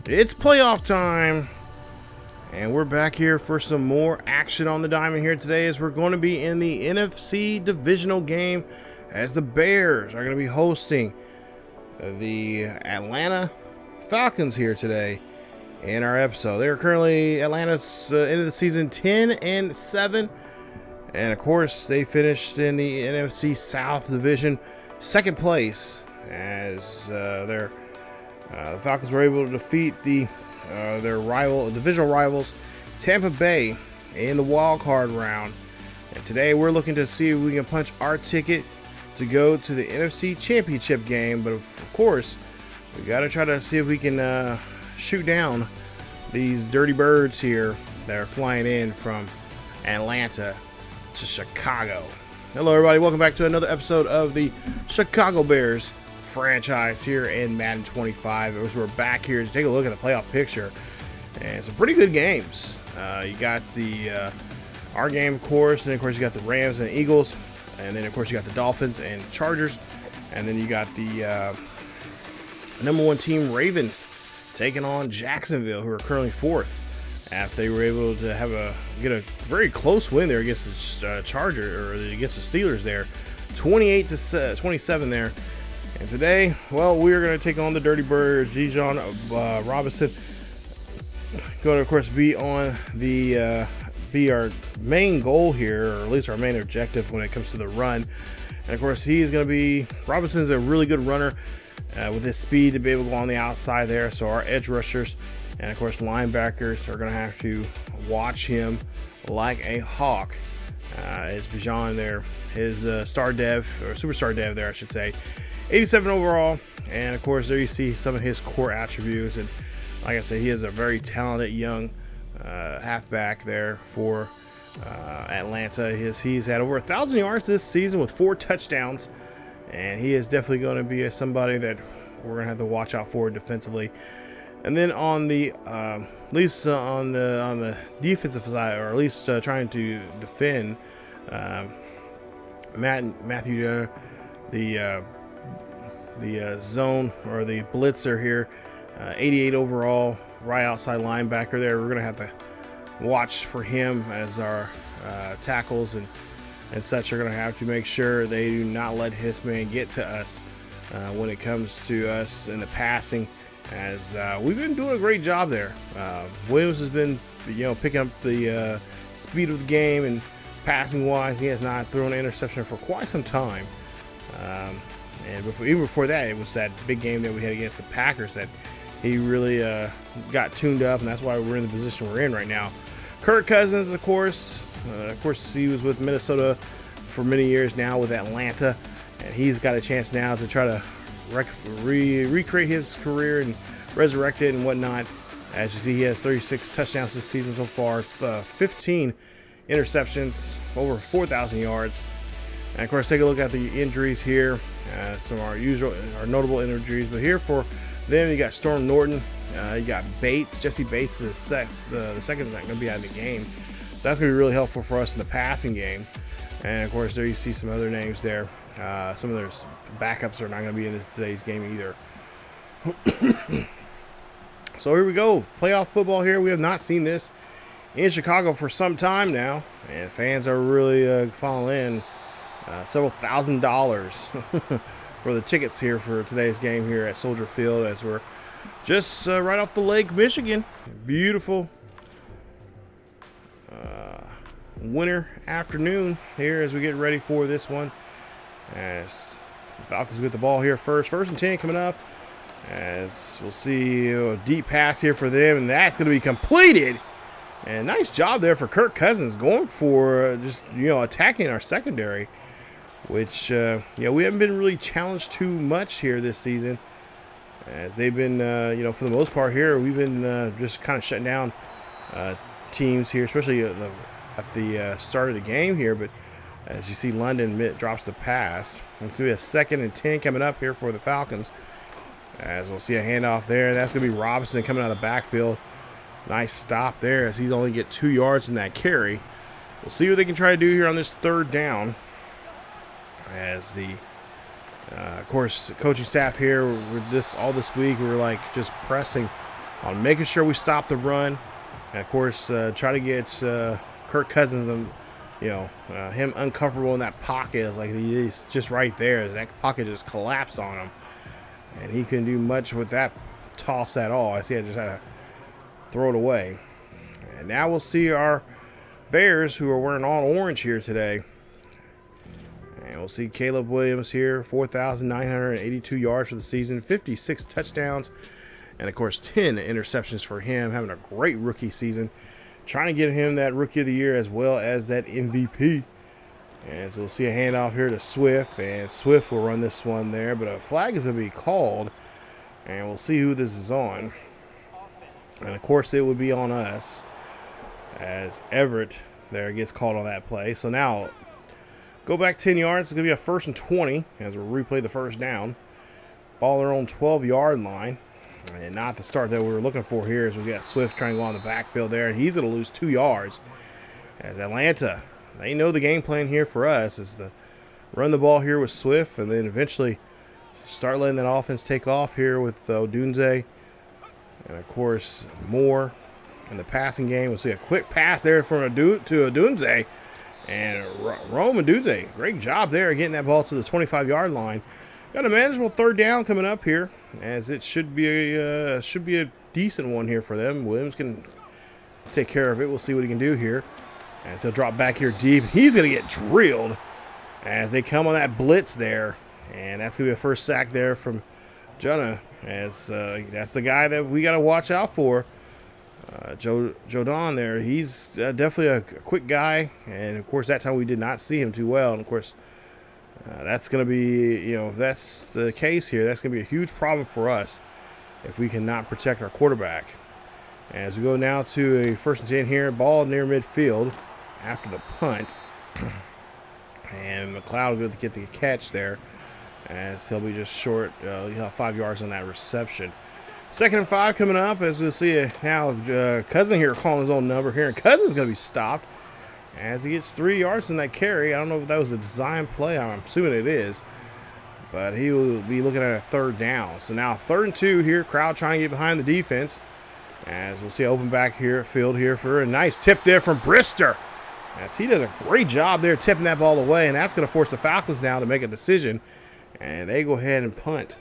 It's playoff time, and we're back here for some more action on the diamond here today, as we're going to be in the NFC Divisional game as the Bears are going to be hosting the Atlanta Falcons here today in our episode. They're currently Atlanta's end of the season 10-7, and of course they finished in the NFC South division second place, as the Falcons were able to defeat their divisional rivals, Tampa Bay, in the wild card round. And today we're looking to see if we can punch our ticket to go to the NFC Championship game. But of course, we got to try to see if we can shoot down these dirty birds here that are flying in from Atlanta to Chicago. Hello, everybody. Welcome back to another episode of the Chicago Bears franchise here in Madden 25. As we're back here to take a look at the playoff picture, and some pretty good games. You got our game, of course, and then of course you got the Rams and the Eagles, and then of course you got the Dolphins and Chargers, and then you got the number one team Ravens taking on Jacksonville, who are currently fourth, after they were able to get a very close win there against the against the Steelers there, 28-27 there. And today, well, we're going to take on the Dirty Birds. Bijan Robinson going to, of course, be our main goal here, or at least our main objective when it comes to the run. And of course, Robinson's a really good runner with his speed to be able to go on the outside there. So our edge rushers and of course linebackers are going to have to watch him like a hawk. It's Bijan there, his superstar dev there, I should say. 87 overall, and of course there you see some of his core attributes, and like I said, he is a very talented young halfback there for Atlanta. He's had over 1,000 yards this season with 4 touchdowns, and he is definitely going to be somebody that we're going to have to watch out for defensively. And then on the at least on the defensive side, or at least trying to defend Matthew Judon, the zone or the blitzer here, 88 overall, right outside linebacker there. We're going to have to watch for him, as our tackles and such are going to have to make sure they do not let his man get to us when it comes to us in the passing, as we've been doing a great job there. Williams has been picking up the speed of the game, and passing wise, he has not thrown an interception for quite some time. And even before that, it was that big game that we had against the Packers that he really got tuned up, and that's why we're in the position we're in right now. Kirk Cousins, of course, he was with Minnesota for many years now with Atlanta, and he's got a chance now to try to recreate his career and resurrect it and whatnot. As you see, he has 36 touchdowns this season so far, 15 interceptions, over 4,000 yards. And of course, take a look at the injuries here. Some of our notable injuries, but here for them, you got Storm Norton, you got Jesse Bates, the second is not going to be out of the game, so that's going to be really helpful for us in the passing game. And of course, there you see some other names there. Some of their backups are not going to be in today's game either. So here we go, playoff football here. We have not seen this in Chicago for some time now, and fans are really falling in. Several $1,000s for the tickets here for today's game here at Soldier Field, as we're just right off the Lake Michigan. Beautiful winter afternoon here as we get ready for this one, as the Falcons get the ball here first and 10 coming up, as we'll see a deep pass here for them, and that's going to be completed. And nice job there for Kirk Cousins, going for just attacking our secondary, which we haven't been really challenged too much here this season, as they've been for the most part here we've been just kind of shutting down teams here, especially at the start of the game here. But as you see, London drops the pass. It's going to be a 2nd and 10 coming up here for the Falcons, as we'll see a handoff there. That's going to be Robinson coming out of the backfield. Nice stop there, as he's only get 2 yards in that carry. We'll see what they can try to do here on this 3rd down, as the of course, the coaching staff here, all this week, we were like just pressing on making sure we stop the run. And, of course, try to get Kirk Cousins, him uncomfortable in that pocket. It's like he's just right there. That pocket just collapsed on him. And he couldn't do much with that toss at all. I see I just had to throw it away. And now we'll see our Bears, who are wearing all orange here today. And we'll see Caleb Williams here, 4,982 yards for the season, 56 touchdowns, and, of course, 10 interceptions for him, having a great rookie season. Trying to get him that Rookie of the Year as well as that MVP. And so we'll see a handoff here to Swift, and Swift will run this one there, but a flag is going to be called, and we'll see who this is on. And, of course, it would be on us as Everett there gets called on that play. So now go back 10 yards. It's going to be a 1st and 20 as we'll replay the first down. Ball their own 12-yard line. And not the start that we were looking for here as we got Swift trying to go on the backfield there. And he's going to lose 2 yards as Atlanta, they know the game plan here for us is to run the ball here with Swift and then eventually start letting that offense take off here with Odunze. And, of course, Moore in the passing game. We'll see a quick pass there from to Odunze. And Rome Odunze, great job there getting that ball to the 25-yard line. Got a manageable 3rd down coming up here, as it should be a decent one here for them. Williams can take care of it. We'll see what he can do here. As he'll drop back here deep. He's going to get drilled as they come on that blitz there. And that's going to be a first sack there from Judon, as that's the guy that we got to watch out for. Judon there. He's definitely a quick guy. And, of course, that time we did not see him too well. And, of course, that's going to be, if that's the case here, that's going to be a huge problem for us if we cannot protect our quarterback. As we go now to a 1st and 10 here, ball near midfield after the punt. And McLeod will get the catch there as he'll be just short. He'll have 5 yards on that reception. 2nd and 5 coming up as we'll see now Cousin here calling his own number here. And Cousin's going to be stopped as he gets 3 yards in that carry. I don't know if that was a design play. I'm assuming it is. But he will be looking at a 3rd down. So now 3rd and 2 here. Crowd trying to get behind the defense. As we'll see open back here, field here for a nice tip there from Brister. As he does a great job there tipping that ball away. And that's going to force the Falcons now to make a decision. And they go ahead and punt.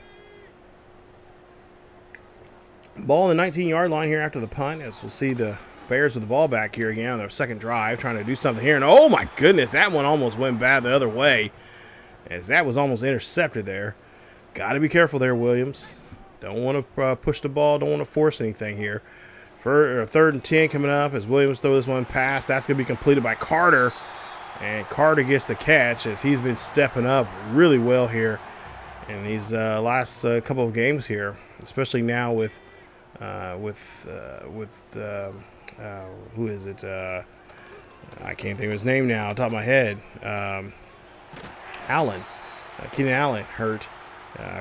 Ball on the 19-yard line here after the punt. As we'll see the Bears with the ball back here again on their 2nd drive, trying to do something here. And oh my goodness, that one almost went bad the other way, as that was almost intercepted there. Got to be careful there, Williams. Don't want to push the ball. Don't want to force anything here. For 3rd and 10 coming up as Williams throws this one past. That's going to be completed by Carter. And Carter gets the catch as he's been stepping up really well here in these last couple of games here, especially now with who is it? I can't think of his name now on top of my head. Allen. Keenan Allen hurt.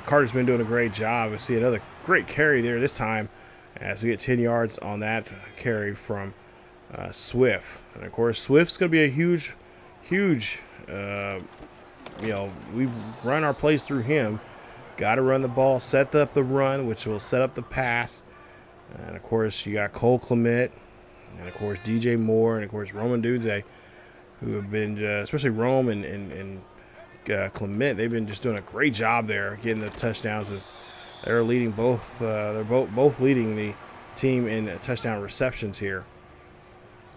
Carter's been doing a great job. We see another great carry there this time as we get 10 yards on that carry from Swift. And, of course, Swift's going to be a huge, we run our plays through him. Got to run the ball, set up the run, which will set up the pass. And, of course, you got Cole Clement and, of course, DJ Moore and, of course, Roman Dude, who have been, especially Rome and Clement, they've been just doing a great job there getting the touchdowns as they're leading both. They're both leading the team in touchdown receptions here.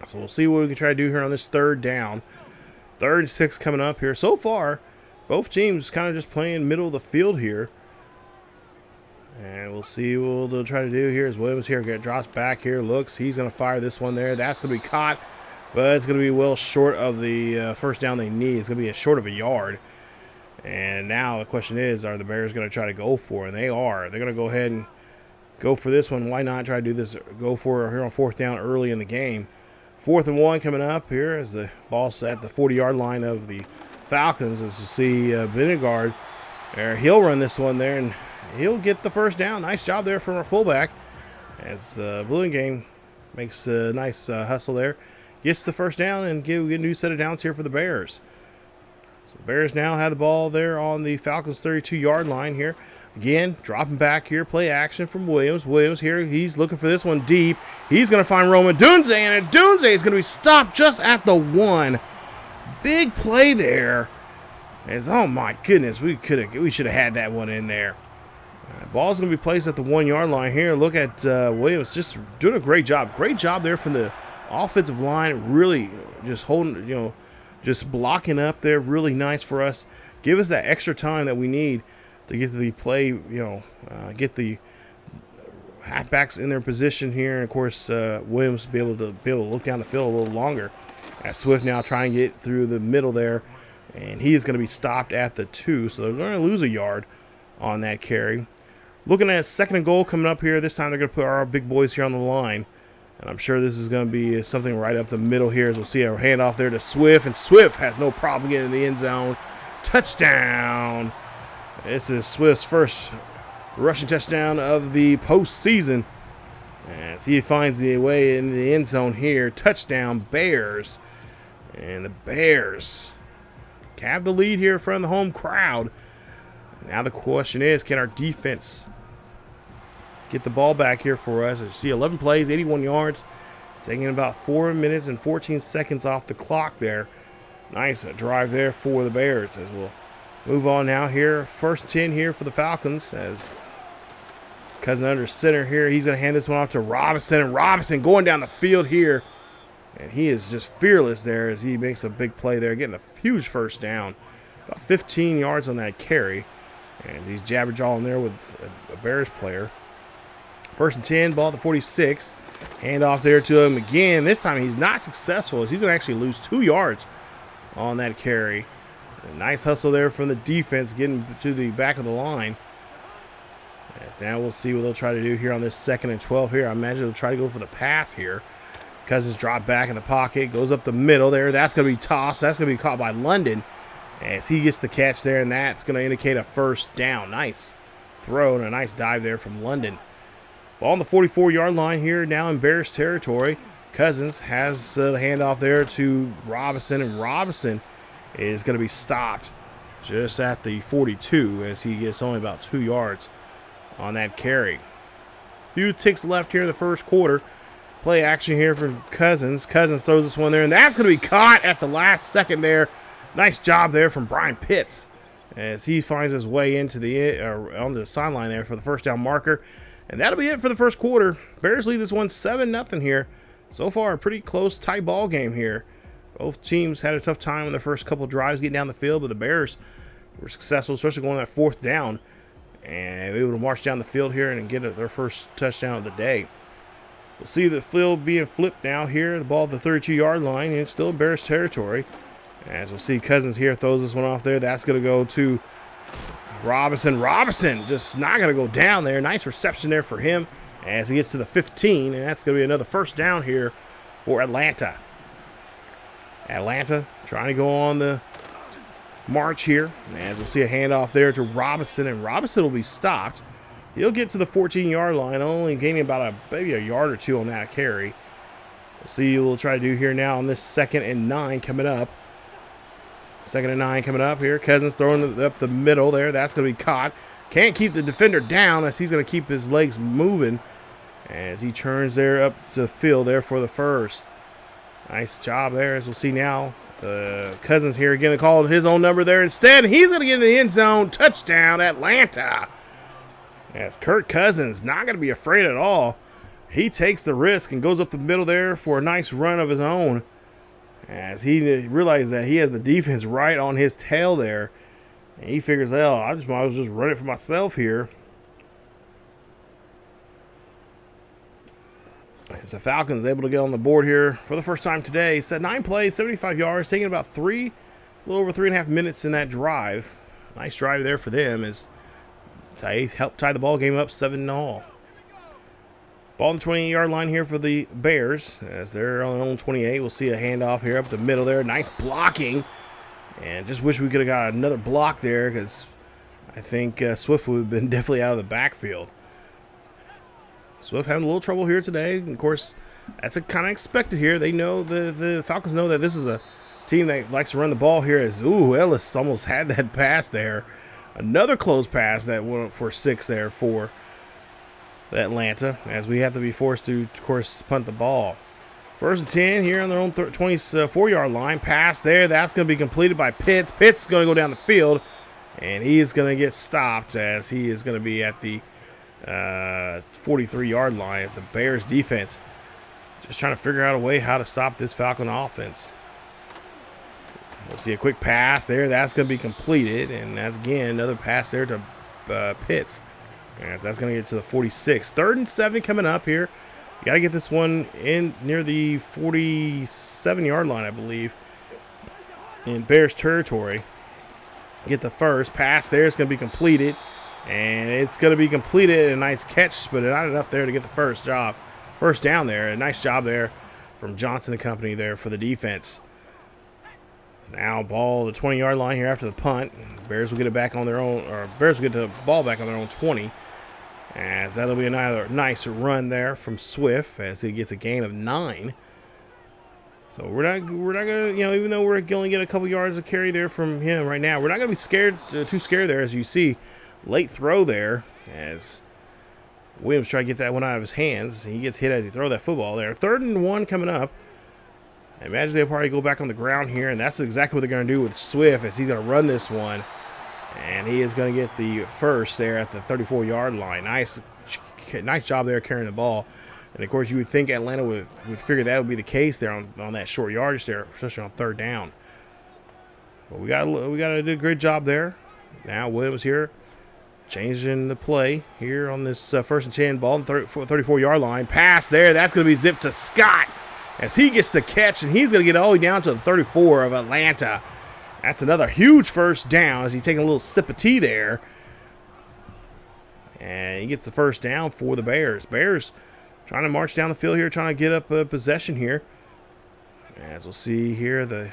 So we'll see what we can try to do here on this 3rd down. 3rd and 6 coming up here. So far, both teams kind of just playing middle of the field here. And we'll see what they'll try to do here as Williams here drops back here, looks. He's going to fire this one there. That's going to be caught, but it's going to be well short of the 1st down they need. It's going to be short of a yard. And now the question is, are the Bears going to try to go for it? And they are. They're going to go ahead and go for this one. Why not try to do this, go for it here on 4th down early in the game. 4th and 1 coming up here as the ball's at the 40-yard line of the Falcons. As you see Benegard there, he'll run this one there, and he'll get the 1st down. Nice job there from our fullback as Bluingame makes a nice hustle there. Gets the 1st down and get a new set of downs here for the Bears. So the Bears now have the ball there on the Falcons' 32-yard line here. Again, dropping back here, play action from Williams. Williams here, he's looking for this one deep. He's going to find Roman Dunze, and Dunze is going to be stopped just at the 1. Big play there. As, oh my goodness, we should have had that one in there. Ball's going to be placed at the 1-yard line here. Look at Williams just doing a great job. Great job there from the offensive line. Really just holding, just blocking up there. Really nice for us. Give us that extra time that we need to get to the play, get the halfbacks in their position here. And, of course, Williams be able to look down the field a little longer. As Swift now trying to get through the middle there. And he is going to be stopped at the 2. So they're going to lose a yard on that carry. Looking at 2nd and goal coming up here. This time they're going to put our big boys here on the line. And I'm sure this is going to be something right up the middle here. As we'll see a handoff there to Swift. And Swift has no problem getting in the end zone. Touchdown. This is Swift's first rushing touchdown of the postseason. As he finds the way in the end zone here. Touchdown, Bears. And the Bears have the lead here from the home crowd. Now the question is, can our defense get the ball back here for us? As you see, 11 plays, 81 yards. Taking about 4 minutes and 14 seconds off the clock there. Nice drive there for the Bears. As we'll move on now here. 1st and 10 here for the Falcons. As Cousin under center here. He's going to hand this one off to Robinson. And Robinson going down the field here. And he is just fearless there as he makes a big play there. Getting a huge first down. About 15 yards on that carry. As he's jabber-jawing there with a Bears player. 1st and 10, ball at the 46. Hand off there to him again. This time he's not successful as he's going to actually lose 2 yards on that carry. A nice hustle there from the defense getting to the back of the line. As now we'll see what they'll try to do here on this 2nd and 12 here. I imagine they'll try to go for the pass here. Cousins drop back in the pocket, goes up the middle there. That's going to be tossed. That's going to be caught by London as he gets the catch there, and that's going to indicate a first down. Nice throw and a nice dive there from London. Ball on the 44-yard line here now in Bears territory. Cousins has the handoff there to Robinson, and Robinson is going to be stopped just at the 42 as he gets only about 2 yards on that carry. Few ticks left here in the first quarter. Play action here for Cousins. Cousins throws this one there, and that's going to be caught at the last second there. Nice job there from Brian Pitts as he finds his way into on the sideline there for the first down marker. And that'll be it for the first quarter. Bears lead this one 7-0 here. So far, a pretty close, tight ball game here. Both teams had a tough time in the first couple drives getting down the field, but the Bears were successful, especially going that 4th down. And able to march down the field here and get their first touchdown of the day. We'll see the field being flipped now here. The ball at the 32-yard line, and it's still in Bears territory. As we'll see, Cousins here throws this one off there. That's going to go to Robinson. Robinson just not going to go down there. Nice reception there for him as he gets to the 15, and that's going to be another first down here for Atlanta. Atlanta trying to go on the march here. As we'll see a handoff there to Robinson, and Robinson will be stopped. He'll get to the 14-yard line, only gaining about maybe a yard or 2 on that carry. We'll see what we'll try to do here now on this 2nd and 9 coming up. 2nd and 9 coming up here. Cousins throwing it up the middle there. That's going to be caught. Can't keep the defender down as he's going to keep his legs moving as he turns there up to the field there for the first. Nice job there as we'll see now. Cousins here again called his own number there instead. He's going to get in the end zone. Touchdown, Atlanta. As Kirk Cousins not going to be afraid at all. He takes the risk and goes up the middle there for a nice run of his own. As he realizes that he has the defense right on his tail there. And he figures, oh, I might as well just run it for myself here. As the Falcons able to get on the board here for the first time today. Set 9 plays, 75 yards, taking about a little over 3.5 minutes in that drive. Nice drive there for them as they helped tie the ball game up 7-all. Ball on the 28-yard line here for the Bears as they're on their own 28. We'll see a handoff here up the middle there. Nice blocking. And just wish we could have got another block there because I think Swift would have been definitely out of the backfield. Swift having a little trouble here today. And of course, that's kind of expected here. They know the Falcons know that this is a team that likes to run the ball here. As Ellis almost had that pass there Another close pass that went for 6 there for Atlanta, as we have to be forced to, of course, punt the ball. 1st and 10 here on their own 24-yard line. Pass there. That's going to be completed by Pitts. Pitts is going to go down the field, and he is going to get stopped as he is going to be at the 43-yard line as the Bears defense just trying to figure out a way how to stop this Falcon offense. We'll see a quick pass there. That's going to be completed, and that's, again, another pass there to Pitts. As that's going to get to the 46. 3rd and 7 coming up here. You got to get this one in near the 47-yard line, I believe, in Bears territory. Get the first pass there. It's going to be completed, and it's going to be completed. A nice catch, but not enough there to get the first down there. A nice job there from Johnson and company there for the defense. Now ball the 20-yard line here after the punt. Bears will get it back on their own, or Bears will get the ball back on their own 20. As that'll be another nice run there from Swift as he gets a gain of 9. So we're not gonna, even though we're only get a couple yards of carry there from him right now, we're not gonna be scared, too scared there. As you see, late throw there as Williams try to get that one out of his hands. He gets hit as he throws that football there. 3rd and 1 coming up. I imagine they'll probably go back on the ground here, and that's exactly what they're going to do with Swift as he's going to run this one. And he is going to get the first there at the 34-yard line. Nice job there carrying the ball. And, of course, you would think Atlanta would figure that would be the case there on that short yardage there, especially on 3rd down. But we got to do a great job there. Now Williams here changing the play here on this 1st and 10 ball on the 34-yard line. Pass there. That's going to be zipped to Scott as he gets the catch, and he's going to get all the way down to the 34 of Atlanta. That's another huge first down as he's taking a little sip of tea there. And he gets the first down for the Bears. Bears trying to march down the field here, trying to get up a possession here. As we'll see here, the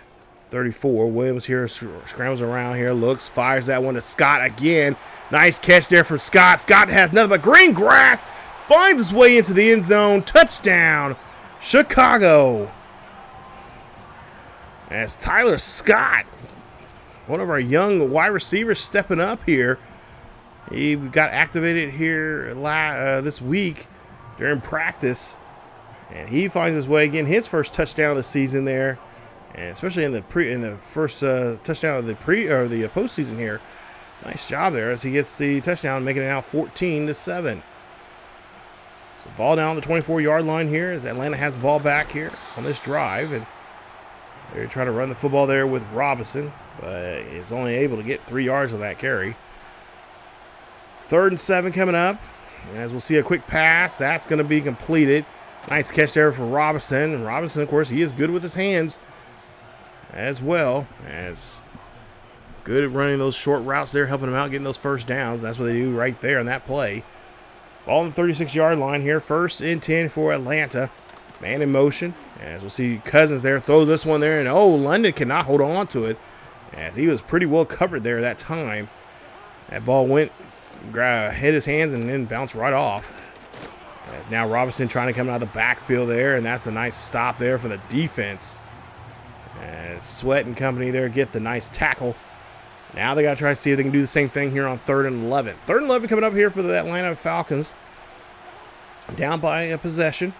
34. Williams here scrambles around here, looks, fires that one to Scott again. Nice catch there from Scott. Scott has nothing but green grass. Finds his way into the end zone. Touchdown, Chicago. As Tyler Scott, one of our young wide receivers, stepping up here. He got activated here this week during practice, and he finds his way again, his first touchdown of the season there, and especially in the first touchdown of the postseason here. Nice job there as he gets the touchdown, making it now 14-7. So ball down the 24-yard line here as Atlanta has the ball back here on this drive, and they're trying to run the football there with Robinson, but he's only able to get 3 yards of that carry. 3rd and 7 coming up. As we'll see a quick pass. That's going to be completed. Nice catch there for Robinson. And Robinson, of course, he is good with his hands as well. As good at running those short routes there, helping him out, getting those first downs. That's what they do right there on that play. Ball on the 36-yard line here. 1st and 10 for Atlanta. Man in motion. As we'll see Cousins there, throws this one there. And, London cannot hold on to it as he was pretty well covered there that time. That ball hit his hands and then bounced right off. As now Robinson trying to come out of the backfield there, and that's a nice stop there for the defense. As Sweat and company there get the nice tackle. Now they got to try to see if they can do the same thing here on 3rd and 11. 3rd and 11 coming up here for the Atlanta Falcons. Down by a possession.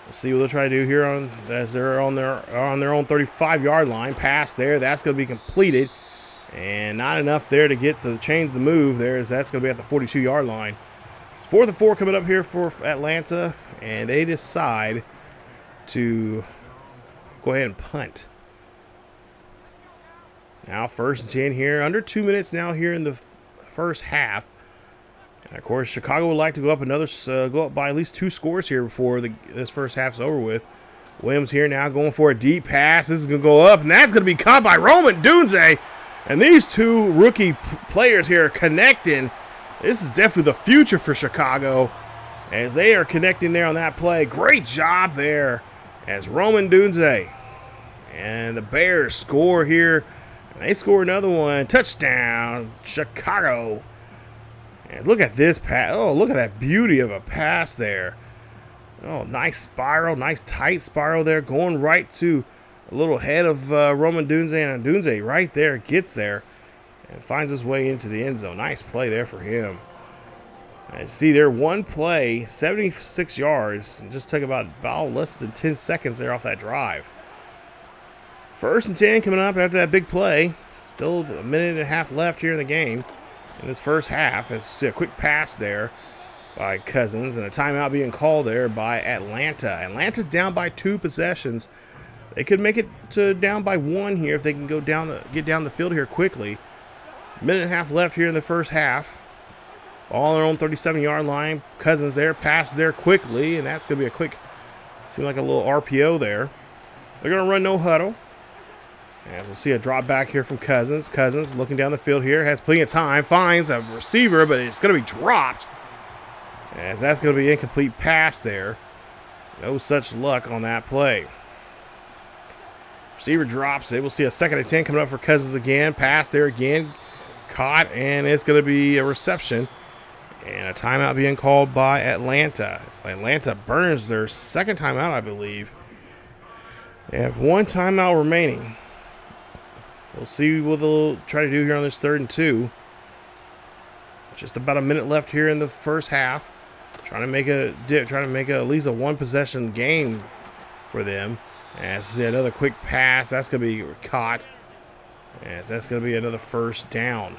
We'll see what they'll try to do here as they're on their own 35-yard line. Pass there. That's going to be completed. And not enough there to get to change the move there, as that's going to be at the 42-yard line. 4th and 4 coming up here for Atlanta, and they decide to go ahead and punt. Now 1st and 10 here, under 2 minutes now here in the first half. And of course, Chicago would like to go up by at least 2 scores here before this first half's over with. Williams here now going for a deep pass. This is going to go up, and that's going to be caught by Roman Dunze. And these 2 rookie players here are connecting. This is definitely the future for Chicago as they are connecting there on that play. Great job there as Roman Dunze. And the Bears score here. And they score another one. Touchdown, Chicago. And look at this pass. Oh, look at that beauty of a pass there. Oh, nice spiral. Nice tight spiral there. Going right to a little head of Roman Dunze, and Dunze right there gets there. and finds his way into the end zone. Nice play there for him. I see there, one play, 76 yards, and just took about less than 10 seconds there off that drive. 1st and 10 coming up after that big play. Still a minute and a half left here in the game in this first half. It's a quick pass there by Cousins, and a timeout being called there by Atlanta. Atlanta's down by 2 possessions. They could make it to down by 1 here if they can get down the field here quickly. Minute and a half left here in the first half. All on their own 37-yard line. Cousins there, passes there quickly, and that's going to be a quick, seemed like a little RPO there. They're going to run no huddle. As we'll see a drop back here from Cousins. Cousins looking down the field here, has plenty of time, finds a receiver, but it's going to be dropped. As that's going to be an incomplete pass there. No such luck on that play. Receiver drops it. We'll see a 2nd and 10 coming up for Cousins again. Pass there again. Caught, and it's going to be a reception. And a timeout being called by Atlanta. So Atlanta burns their 2nd timeout, I believe. They have 1 timeout remaining. We'll see what they'll try to do here on this 3rd and 2. Just about a minute left here in the first half. Trying to make at least a 1 possession game for them. As another quick pass, that's going to be caught. As that's going to be another 1st down.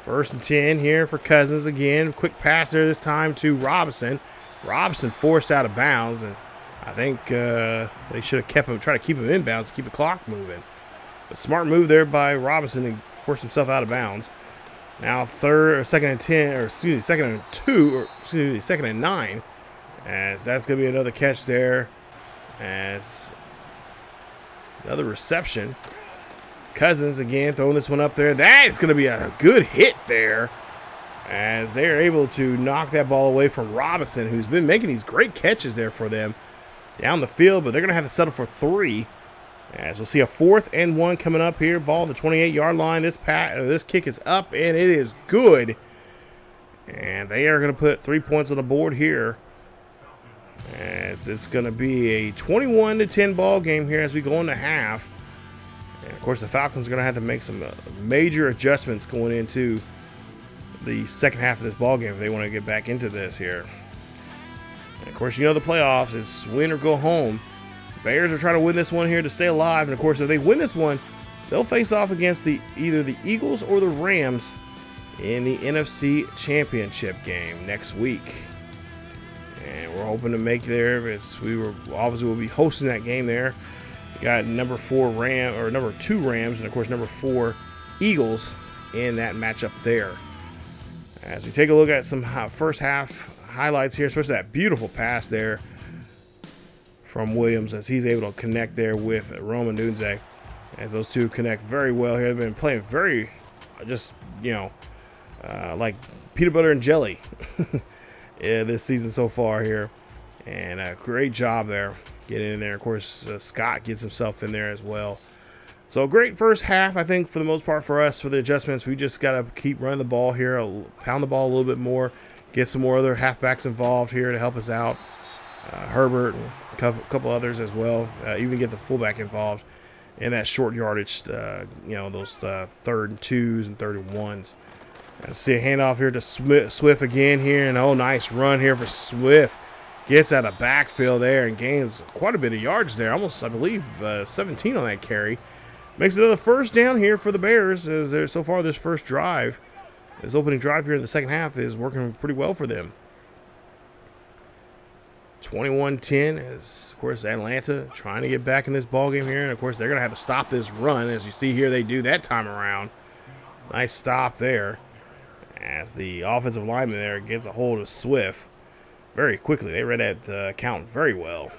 1st and 10 here for Cousins again. Quick pass there this time to Robinson. Robinson forced out of bounds, and I think they should have tried to keep him in bounds, keep the clock moving. But smart move there by Robinson to force himself out of bounds. Now 2nd and 10, or excuse me, 2nd and 2, or excuse me, 2nd and 9. As that's going to be another catch there. As another reception. Cousins again throwing this one up there. That is going to be a good hit there. As they're able to knock that ball away from Robinson, who's been making these great catches there for them down the field. But they're going to have to settle for 3. As we'll see a 4th and 1 coming up here. Ball at the 28-yard line. This kick is up, and it is good. And they are going to put 3 points on the board here. As it's going to be a 21-10 ball game here as we go into half. And of course, the Falcons are going to have to make some major adjustments going into the second half of this ball game if they want to get back into this here. And of course, you know the playoffs is win or go home. Bears are trying to win this one here to stay alive. And of course, if they win this one, they'll face off against either the Eagles or the Rams in the NFC Championship game next week. And we're hoping to make there as we'll be hosting that game there. We got number 2 Rams, and of course number 4 Eagles in that matchup there. As we take a look at some first half highlights here, especially that beautiful pass there from Williams as he's able to connect there with Roman Dunze. As those two connect very well here. They've been playing very, like peanut butter and jelly this season so far here. And a great job there getting in there. Of course, Scott gets himself in there as well. So a great first half, I think, for the most part for us. For the adjustments, we just got to keep running the ball here, pound the ball a little bit more, get some more other halfbacks involved here to help us out. Herbert and a couple others as well. Even get the fullback involved in that short yardage, those 3rd and 2s and 3rd and 1s. Let's see a handoff here to Swift again here, and nice run here for Swift. Gets out of backfield there and gains quite a bit of yards there, almost, I believe, 17 on that carry. Makes another 1st down here for the Bears as so far this first drive, this opening drive here in the second half is working pretty well for them. 21-10 as, of course, Atlanta trying to get back in this ball game here. And, of course, they're going to have to stop this run. As you see here, they do that time around. Nice stop there as the offensive lineman there gets a hold of Swift very quickly. They read that count very well.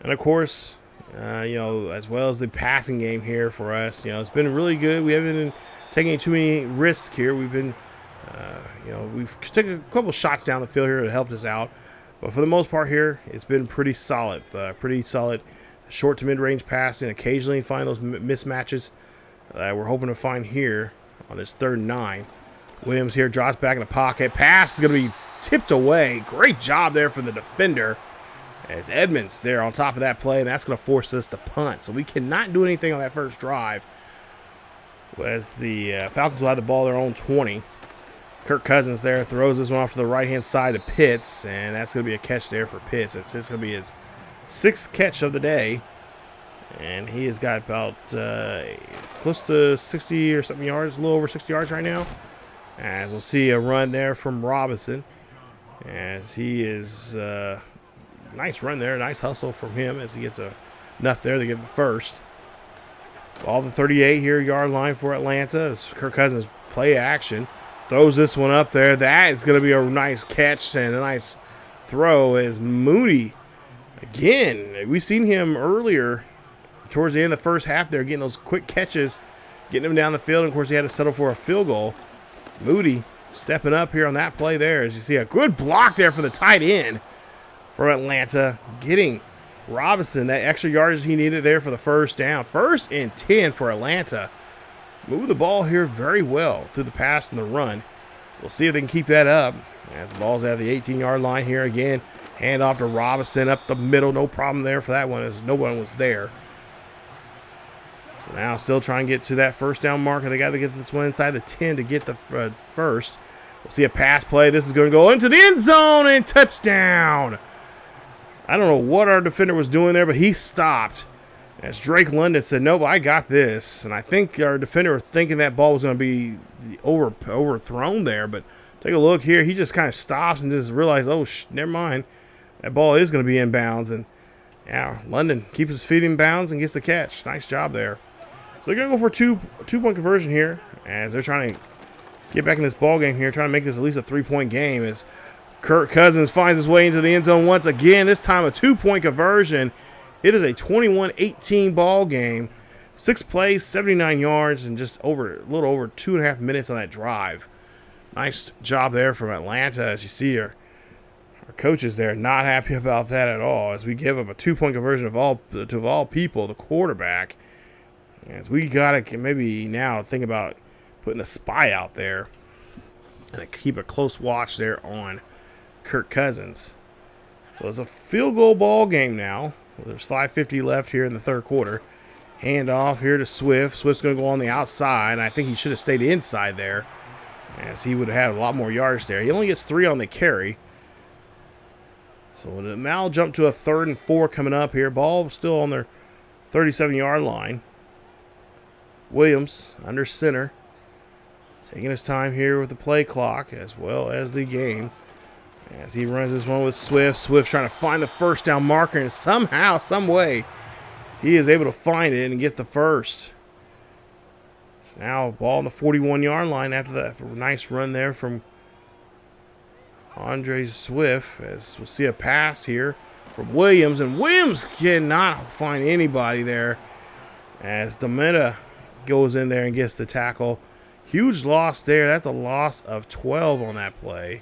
And, of course, as well as the passing game here for us, it's been really good. We haven't been taking too many risks here. We've been, we've taken a couple shots down the field here that helped us out. But for the most part here, it's been pretty solid. Short to mid-range passing. Occasionally find those mismatches that we're hoping to find here on this 3rd and 9. Williams here drops back in the pocket. Pass is going to be tipped away. Great job there for the defender. As Edmonds there on top of that play, and that's going to force us to punt. So we cannot do anything on that first drive. as the Falcons will have the ball their own 20. Kirk Cousins there throws this one off to the right-hand side to Pitts, and that's going to be a catch there for Pitts. It's going to be his 6th catch of the day, and he has got about close to 60 or something yards, a little over 60 yards right now. As we'll see a run there from Robinson, as he is nice run there, nice hustle from him as he gets enough there to get the first. Ball the 38 here, yard line for Atlanta. As Kirk Cousins play action. Throws this one up there. That is going to be a nice catch and a nice throw as Mooney. Again, we've seen him earlier towards the end of the first half there, getting those quick catches, getting him down the field. And, of course, he had to settle for a field goal. Moody stepping up here on that play there. As you see a good block there for the tight end for Atlanta, getting Robinson that extra yardage he needed there for the first down. 1st and 10 for Atlanta. Move the ball here very well through the pass and the run. We'll see if they can keep that up. As the ball's at the 18-yard line here again. Hand off to Robinson up the middle. No problem there for that one as no one was there. So now still trying to get to that first down marker. They got to get this one inside the 10 to get the first. We'll see a pass play. This is going to go into the end zone and touchdown. I don't know what our defender was doing there, but he stopped. As Drake London said, nope, I got this. And I think our defender was thinking that ball was going to be overthrown there. But take a look here. He just kind of stops and just realized, oh, never mind. That ball is going to be in bounds. And, yeah, London keeps his feet in bounds and gets the catch. Nice job there. So they're going to go for a two-point conversion here as they're trying to get back in this ball game here, trying to make this at least a 3-point game as Kirk Cousins finds his way into the end zone once again. This time a 2-point conversion. It is a 21-18 ball game. 6 plays, 79 yards, and just a little over 2.5 minutes on that drive. Nice job there from Atlanta. As you see, our coaches there not happy about that at all. As we give up a 2-point conversion of all people, the quarterback. As we gotta maybe now think about putting a spy out there and keep a close watch there on Kirk Cousins. So it's a field goal ball game now. There's 5:50 left here in the third quarter. Hand off here to Swift. Swift's going to go on the outside. And I think he should have stayed inside there, as he would have had a lot more yards there. He only gets 3 on the carry. So the Mal jump to a 3rd and 4 coming up here. Ball still on their 37-yard line. Williams under center. Taking his time here with the play clock as well as the game. As he runs this one with Swift. Swift's trying to find the first down marker, and somehow, some way, he is able to find it and get the first. So now ball on the 41-yard line after that nice run there from Andre Swift. As we'll see a pass here from Williams, and Williams cannot find anybody there. As Demeta goes in there and gets the tackle. Huge loss there. That's a loss of 12 on that play.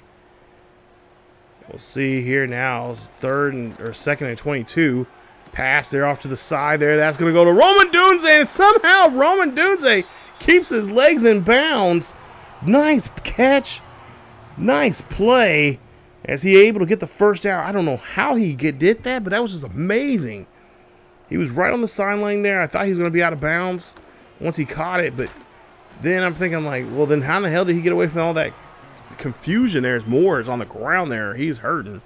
We'll see here now. 2nd and 22. Pass there off to the side there. That's going to go to Roman Dunze. And somehow Roman Dunze keeps his legs in bounds. Nice catch. Nice play. As he able to get the first down. I don't know how he did that, but that was just amazing. He was right on the sideline there. I thought he was going to be out of bounds once he caught it. But then I'm thinking, like, well, then how in the hell did he get away from all that confusion? There's more. It's on the ground there. He's hurting,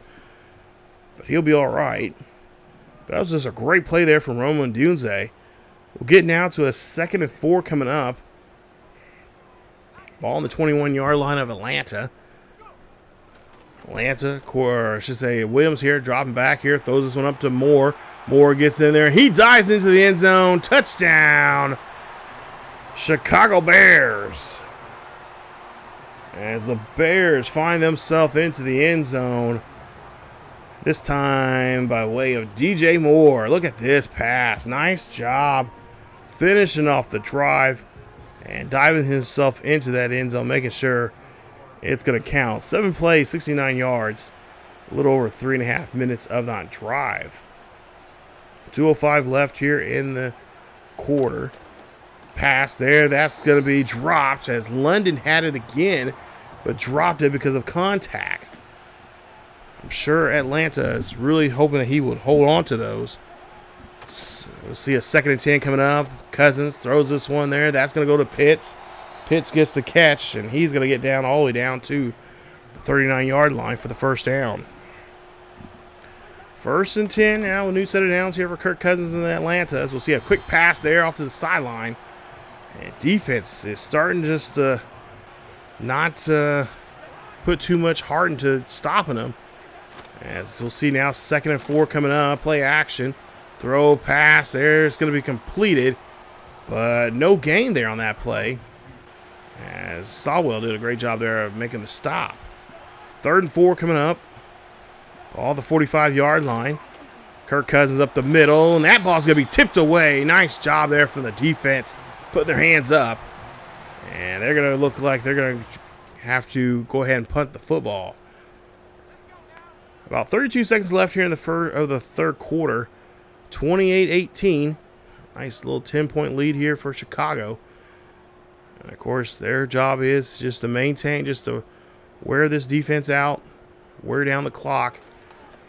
but he'll be all right. But that was just a great play there from Roman Dunze. We'll get now to a 2nd and 4 coming up. Ball on the 21-yard line of Atlanta. Or I should say Williams here, dropping back here, throws this one up to Moore. Moore gets in there. He dives into the end zone. Touchdown, Chicago Bears. As the Bears find themselves into the end zone. This time by way of DJ Moore. Look at this pass. Nice job finishing off the drive and diving himself into that end zone, making sure it's going to count. 7 plays, 69 yards. A little over 3.5 minutes of that drive. 2:05 left here in the quarter. Pass there. That's going to be dropped as London had it again, but dropped it because of contact. I'm sure Atlanta is really hoping that he would hold on to those. We'll see a 2nd and 10 coming up. Cousins throws this one there. That's going to go to Pitts. Pitts gets the catch, and he's going to get down all the way down to the 39-yard line for the first down. 1st and 10 now, a new set of downs here for Kirk Cousins in Atlanta. As we'll see a quick pass there off to the sideline. And defense is starting just to not put too much heart into stopping them. As we'll see now, 2nd and 4 coming up. Play action. Throw, pass there. It's going to be completed. But no gain there on that play. As Sawwell did a great job there of making the stop. 3rd and 4 coming up. Ball the 45-yard line. Kirk Cousins up the middle, and that ball's going to be tipped away. Nice job there from the defense, putting their hands up. And they're going to look like they're going to have to go ahead and punt the football. About 32 seconds left here in the third quarter. 28-18. Nice little 10-point lead here for Chicago. And, of course, their job is just to maintain, just to wear this defense out, wear down the clock.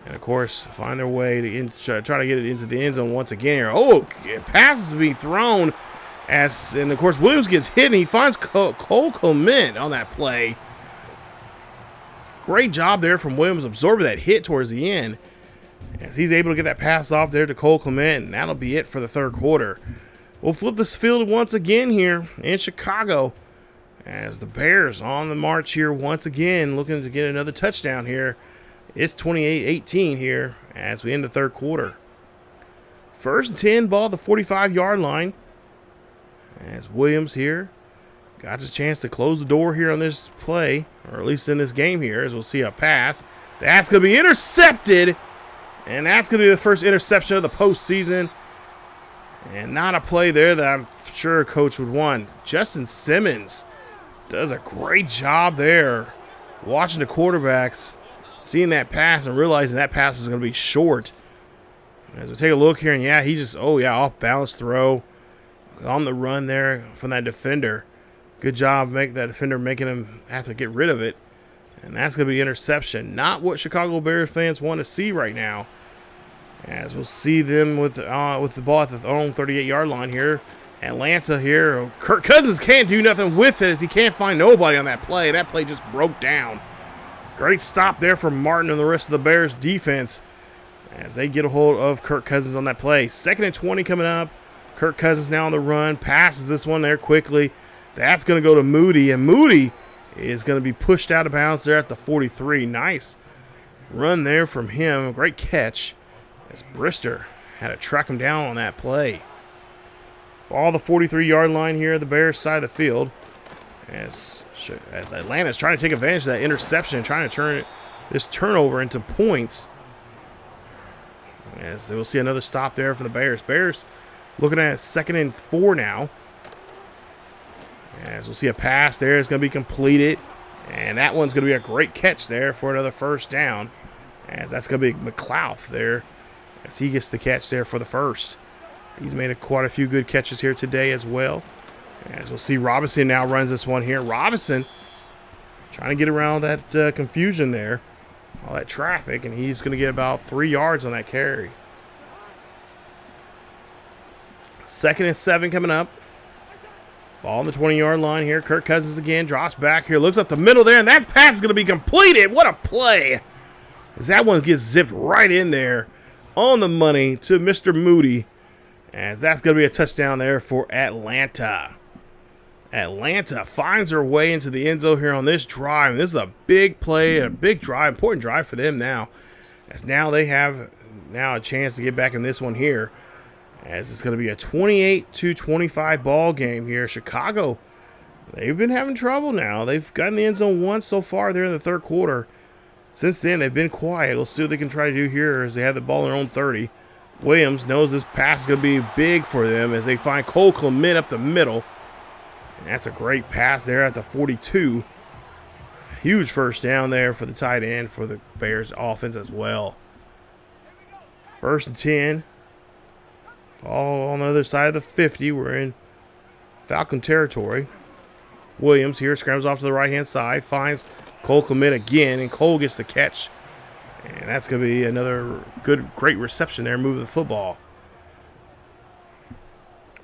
And, of course, find their way to try to get it into the end zone once again here. Oh, passes being thrown. And, of course, Williams gets hit, and he finds Cole Clement on that play. Great job there from Williams absorbing that hit towards the end. As he's able to get that pass off there to Cole Clement, and that'll be it for the third quarter. We'll flip this field once again here in Chicago. As the Bears on the march here once again, looking to get another touchdown here. It's 28-18 here as we end the third quarter. 1st and 10, ball at the 45-yard line. As Williams here got his chance to close the door here on this play, or at least in this game here, as we'll see a pass. That's going to be intercepted, and that's going to be the first interception of the postseason. And not a play there that I'm sure a coach would want. Justin Simmons does a great job there watching the quarterbacks, seeing that pass and realizing that pass is going to be short. As we take a look here, and yeah, he just, off balance throw on the run there from that defender. Good job making him have to get rid of it. And that's going to be interception. Not what Chicago Bears fans want to see right now. As we'll see them with the ball at the own 38-yard line here. Atlanta here. Kirk Cousins can't do nothing with it as he can't find nobody on that play. That play just broke down. Great stop there from Martin and the rest of the Bears defense as they get a hold of Kirk Cousins on that play. 2nd and 20 coming up. Kirk Cousins now on the run. Passes this one there quickly. That's going to go to Moody, and Moody is going to be pushed out of bounds there at the 43. Nice run there from him. Great catch as Brister had to track him down on that play. Ball the 43-yard line here at the Bears side of the field as Atlanta's trying to take advantage of that interception and trying to turn this turnover into points. As they will see another stop there for the Bears. Bears looking at 2nd and 4 now. As we'll see a pass there, it's going to be completed. And that one's going to be a great catch there for another first down. As that's going to be McLeod there as he gets the catch there for the first. He's made quite a few good catches here today as well. As we'll see, Robinson now runs this one here. Robinson trying to get around that confusion there, all that traffic, and he's going to get about 3 yards on that carry. 2nd and 7 coming up. Ball on the 20-yard line here. Kirk Cousins again drops back here, looks up the middle there, and that pass is going to be completed. What a play! As that one gets zipped right in there on the money to Mr. Moody. As that's going to be a touchdown there for Atlanta. Atlanta finds their way into the end zone here on this drive. This is a big play, a big drive, important drive for them now. As now they have a chance to get back in this one here. As it's going to be a 28-25 ball game here. Chicago, they've been having trouble now. They've gotten the end zone once so far there in the third quarter. Since then, they've been quiet. We'll see what they can try to do here as they have the ball in their own 30. Williams knows this pass is going to be big for them as they find Cole Clement up the middle. And that's a great pass there at the 42. Huge first down there for the tight end for the Bears offense as well. 1st and 10. All on the other side of the 50. We're in Falcon territory. Williams here scrambles off to the right-hand side. Finds Cole Clement again, and Cole gets the catch. And that's going to be another great reception there, moving the football.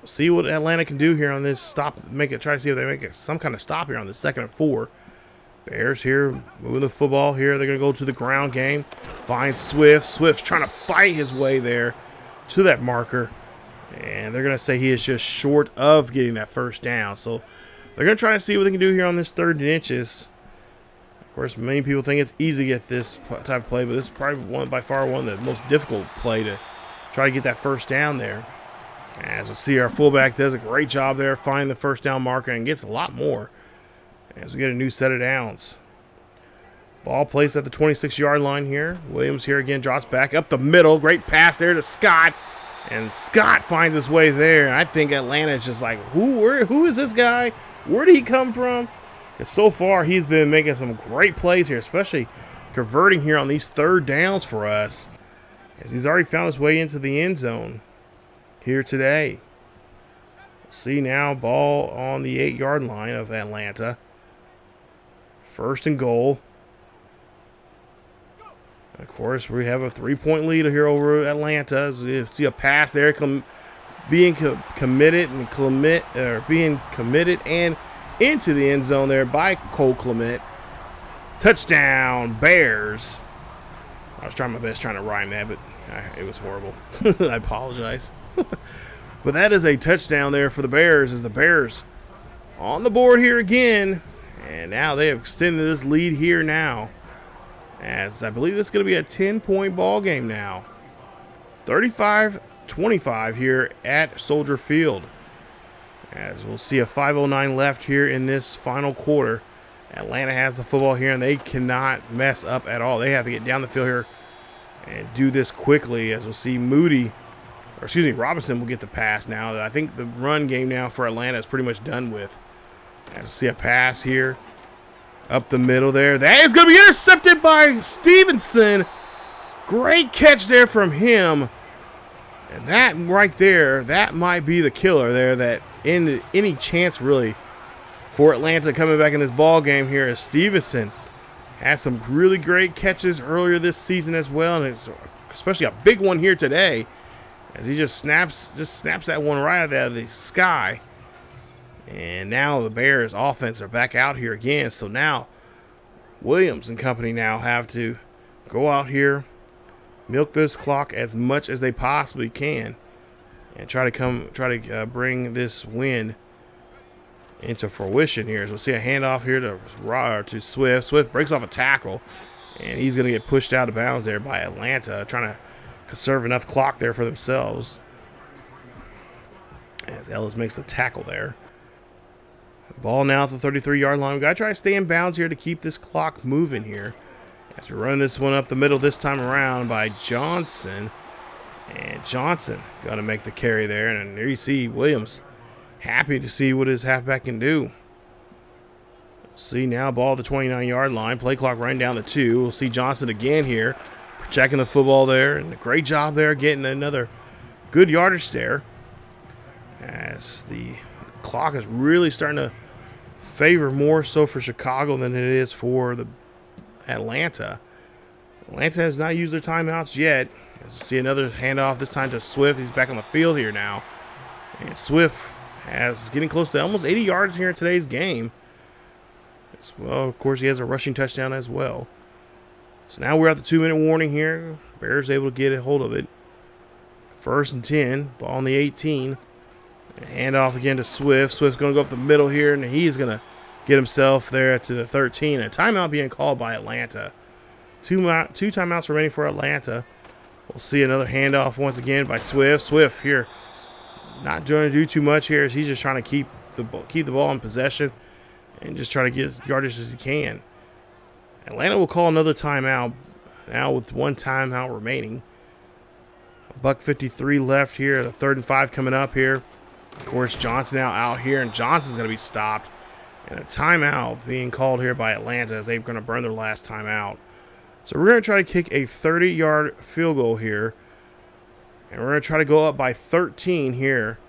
see what Atlanta can do here on this stop. Try to see if they make some kind of stop here on the 2nd and 4. Bears here moving the football here. They're going to go to the ground game. Find Swift. Swift's trying to fight his way there to that marker. And they're going to say he is just short of getting that first down. So they're going to try to see what they can do here on this 3rd and inches. Of course, many people think it's easy to get this type of play, but this is probably by far one of the most difficult play to try to get that first down there. As we see, our fullback does a great job there, finding the first down marker and gets a lot more as we get a new set of downs. Ball placed at the 26-yard line here. Williams here again drops back up the middle. Great pass there to Scott. And Scott finds his way there. And I think Atlanta is just like, who is this guy? Where did he come from? Because so far he's been making some great plays here, especially converting here on these 3rd downs for us, as he's already found his way into the end zone here today. See now, ball on the 8-yard line of Atlanta. 1st and goal. Of course, we have a 3-point lead here over Atlanta. You see a pass there, being committed and into the end zone there by Cole Clement. Touchdown, Bears. I was trying my best trying to rhyme that, but it was horrible. I apologize. But that is a touchdown there for the Bears, as the Bears on the board here again. And now they have extended this lead here now, as I believe this is going to be a 10-point ball game now. 35-25 here at Soldier Field. As we'll see a 5:09 left here in this final quarter. Atlanta has the football here, and they cannot mess up at all. They have to get down the field here and do this quickly, as we'll see Robinson will get the pass now. I think the run game now for Atlanta is pretty much done with. As we see a pass here up the middle there. That is going to be intercepted by Stevenson. Great catch there from him. And that right there, that might be the killer there, that in any chance really for Atlanta coming back in this ball game here, as Stevenson had some really great catches earlier this season as well, and it's especially a big one here today, as he just snaps that one right out of the sky. And now the Bears offense are back out here again. So now Williams and company now have to go out here, milk this clock as much as they possibly can, and try to bring this win into fruition here. As we'll see a handoff here to Swift. Swift breaks off a tackle, and he's going to get pushed out of bounds there by Atlanta, trying to conserve enough clock there for themselves, as Ellis makes the tackle there. Ball now at the 33-yard line. We've got to try to stay in bounds here to keep this clock moving here, as we run this one up the middle this time around by Johnson. And Johnson got to make the carry there. And there you see Williams happy to see what his halfback can do. See now, ball at the 29-yard line. Play clock running down the 2. We'll see Johnson again here, checking the football there. And a great job there, getting another good yardage there, as the clock is really starting to favor more so for Chicago than it is for the Atlanta. Atlanta has not used their timeouts yet. As you see another handoff, this time to Swift. He's back on the field here now. And Swift is getting close to almost 80 yards here in today's game. As well, of course, he has a rushing touchdown as well. So now we're at the 2-minute warning here. Bears able to get a hold of it. 1st and 10, ball on the 18. Handoff again to Swift. Swift's going to go up the middle here, and he's going to get himself there to the 13. A timeout being called by Atlanta. Two timeouts remaining for Atlanta. We'll see another handoff once again by Swift. Swift here not trying to do too much here, as he's just trying to keep the ball in possession and just try to get as yardage as he can. Atlanta will call another timeout now with 1 timeout remaining. $1:53 left here. The 3rd and 5 coming up here. Of course, Johnson now out here, and Johnson's going to be stopped. And a timeout being called here by Atlanta, as they're going to burn their last timeout. So we're going to try to kick a 30-yard field goal here. And we're going to try to go up by 13 here.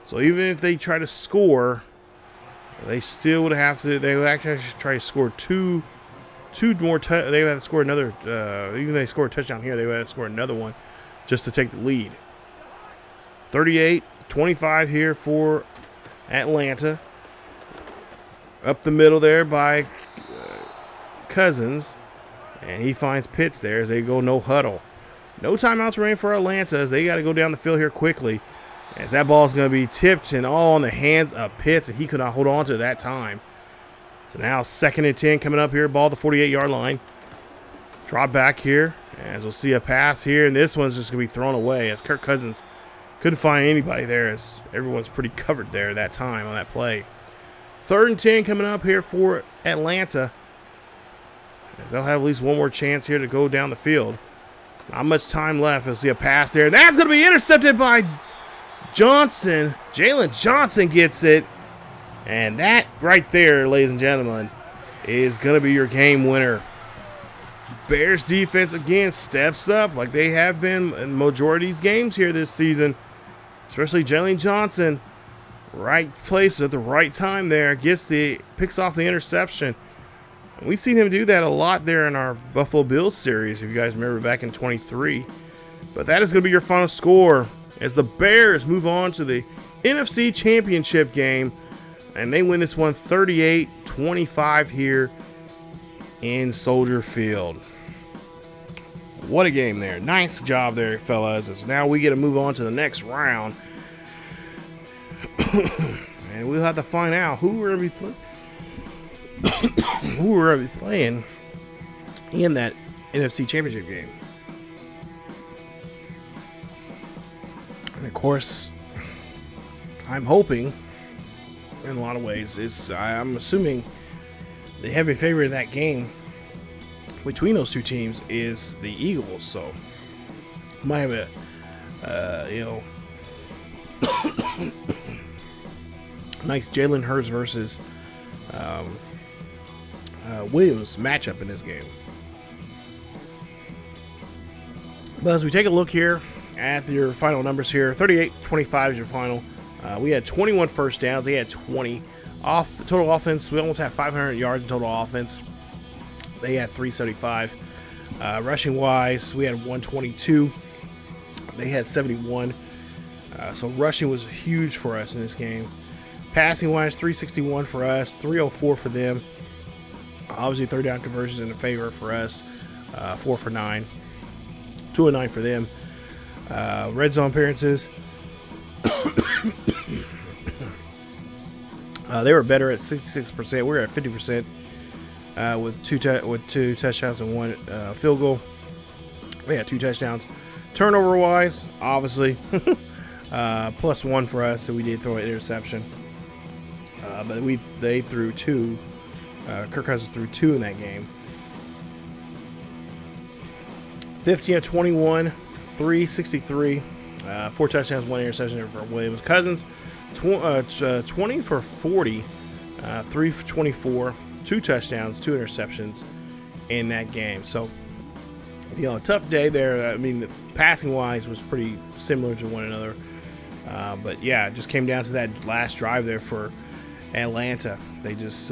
So even if they try to score, they still would have to. They would actually try to score two more. They would have to score another. Even if they score a touchdown here, they would have to score another one just to take the lead. 38 25 here for Atlanta. Up the middle there by Cousins. And he finds Pitts there as they go no huddle. No timeouts remaining for Atlanta as they got to go down the field here quickly. As that ball is going to be tipped and all in the hands of Pitts, and he could not hold on to it that time. So now 2nd and 10 coming up here. Ball at the 48-yard line. Drop back here as we'll see a pass here. And this one's just going to be thrown away as Kirk Cousins couldn't find anybody there as everyone's pretty covered there that time on that play. 3rd and 10 coming up here for Atlanta. As they'll have at least one more chance here to go down the field. Not much time left. We'll see a pass there. That's going to be intercepted by Johnson. Jalen Johnson gets it. And that right there, ladies and gentlemen, is going to be your game winner. Bears defense again steps up like they have been in the majority of these games here this season. Especially Jalen Johnson. Right place at the right time there. Picks off the interception. And we've seen him do that a lot there in our Buffalo Bills series, if you guys remember back in 23. But that is going to be your final score as the Bears move on to the NFC Championship game. And they win this one 38-25 here in Soldier Field. What a game there. Nice job there, fellas. As now we get to move on to the next round. And we'll have to find out who we're going to be playing in that NFC Championship game. And of course, I'm hoping, in a lot of ways, I'm assuming the heavy favorite in that game between those two teams is the Eagles. So, might have a, nice Jalen Hurts versus Williams matchup in this game. But as we take a look here at your final numbers here, 38-25 is your final. We had 21 first downs. They had 20 off the total offense. We almost had 500 yards in total offense. They had 375. Rushing wise, we had 122. They had 71. So rushing was huge for us in this game. Passing wise, 361 for us, 304 for them. Obviously, third down conversions in the favor for us. 4 for 9. 2 of 9 for them. Red zone appearances. They were better at 66%. We were at 50% with two touchdowns and 1 field goal. We had 2 touchdowns. Turnover wise, obviously, +1 for us, so we did throw an interception. But they threw 2. Kirk Cousins threw 2 in that game. 15 of 21, 363, 4 touchdowns, 1 interception for Williams. Cousins, 20 for 40, 3 for 24, 2 touchdowns, 2 interceptions in that game. So, a tough day there. I mean, the passing wise was pretty similar to one another. But yeah, it just came down to that last drive there for Atlanta. They just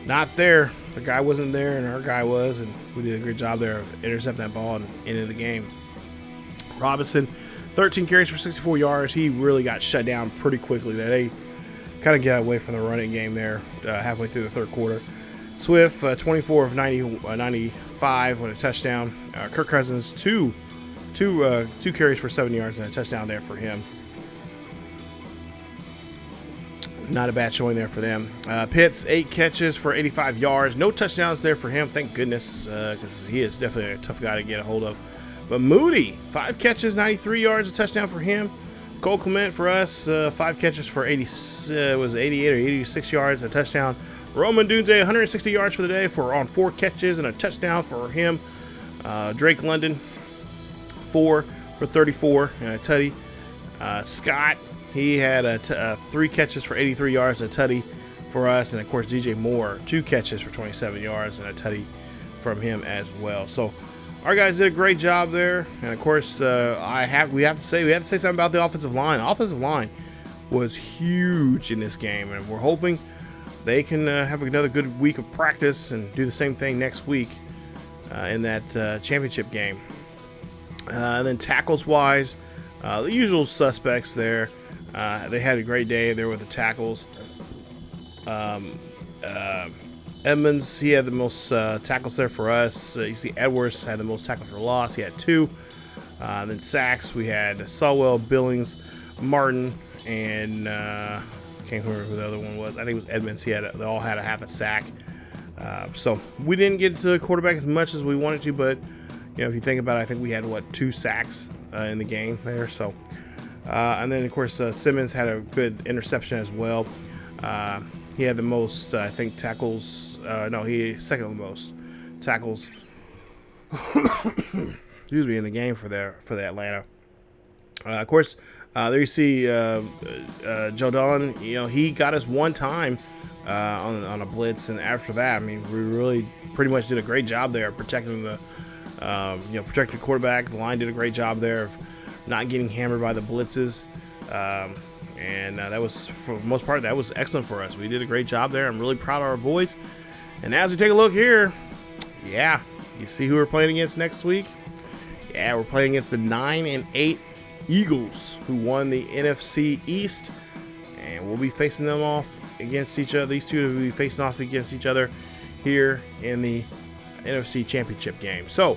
not there. The guy wasn't there, and our guy was, and we did a great job there of intercepting that ball and ended the game. Robinson, 13 carries for 64 yards. He really got shut down pretty quickly there. They kind of got away from the running game there halfway through the third quarter. Swift, 24 of 95 with a touchdown. Kirk Cousins, two carries for 7 yards and a touchdown there for him. Not a bad showing there for them. Pitts, 8 catches for 85 yards. No touchdowns there for him, thank goodness, because he is definitely a tough guy to get a hold of. But Moody, 5 catches, 93 yards, a touchdown for him. Cole Clement for us, 5 catches for 88 or 86 yards, a touchdown. Roman Dunze, 160 yards for the day on 4 catches and a touchdown for him. Drake London, 4 for 34 and a tutty. Scott, he had 3 catches for 83 yards and a tutty for us. And, of course, DJ Moore, 2 catches for 27 yards and a tutty from him as well. So, our guys did a great job there. And, of course, we have to say something about the offensive line. The offensive line was huge in this game, and we're hoping they can have another good week of practice and do the same thing next week in that championship game. And then tackles-wise, The usual suspects there. They had a great day there with the tackles. Edmonds, he had the most tackles there for us. You see Edwards had the most tackles for loss. He had 2. Then sacks, we had Sawwell, Billings, Martin, and can't remember who the other one was. I think it was Edmonds. They all had a half a sack. So we didn't get to the quarterback as much as we wanted to, but if you think about it, I think we had 2 sacks in the game there. So and then of course Simmons had a good interception as well. He had the most, I think, tackles. No, he second most tackles. Excuse me, in the game for the Atlanta. Of course, there you see Judon. He got us 1 time on a blitz, and after that, I mean, we really pretty much did a great job there protecting the protecting the quarterback. The line did a great job there of not getting hammered by the blitzes. And that was, for the most part, that was excellent for us. We did a great job there. I'm really proud of our boys. And as we take a look here, yeah, you see who we're playing against next week? Yeah, we're playing against the 9-8 Eagles, who won the NFC East. And we'll be facing them off against each other. These two will be facing off against each other here in the NFC Championship game. So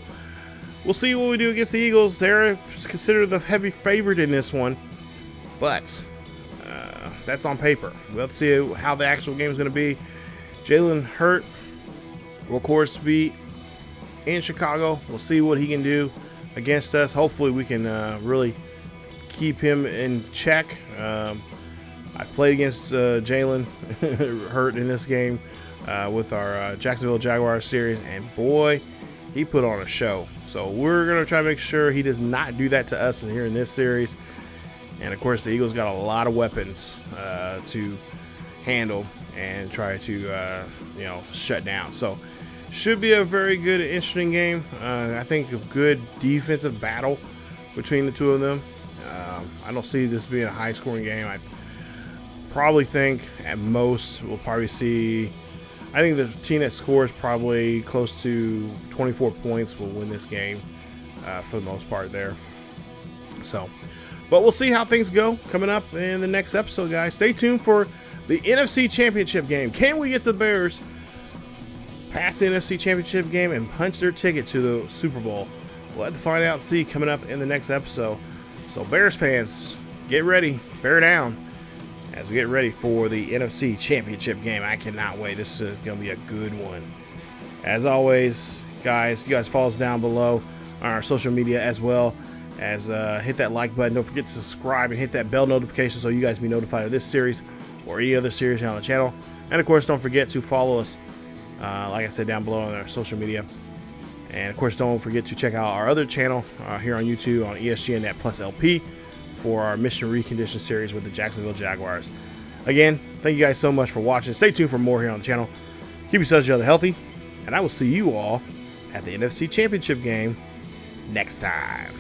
we'll see what we do against the Eagles. They're considered the heavy favorite in this one, but that's on paper. We'll have to see how the actual game is going to be. Jalen Hurt will, of course, be in Chicago. We'll see what he can do against us. Hopefully, we can really keep him in check. I played against Jalen Hurt in this game with our Jacksonville Jaguars series, and boy, he put on a show. So we're going to try to make sure he does not do that to us here in this series. And of course, the Eagles got a lot of weapons to handle and try to shut down. So should be a very good, interesting game. I think a good defensive battle between the two of them. I don't see this being a high-scoring game. I probably think at most we'll probably see. I think the team that scores probably close to 24 points will win this game for the most part there. So. But we'll see how things go coming up in the next episode, guys. Stay tuned for the NFC Championship game. Can we get the Bears past the NFC Championship game and punch their ticket to the Super Bowl? We'll have to find out and see coming up in the next episode. So Bears fans, get ready. Bear down as we get ready for the NFC Championship game. I cannot wait. This is going to be a good one. As always, guys, you guys follow us down below on our social media as well. As hit that like button. Don't forget to subscribe and hit that bell notification so you guys be notified of this series or any other series on the channel. And of course, don't forget to follow us, like I said, down below on our social media. And of course, don't forget to check out our other channel here on YouTube on ESGNet Plus LP for our Mission Recondition series with the Jacksonville Jaguars. Again, thank you guys so much for watching. Stay tuned for more here on the channel. Keep yourselves each other healthy, and I will see you all at the NFC Championship game next time.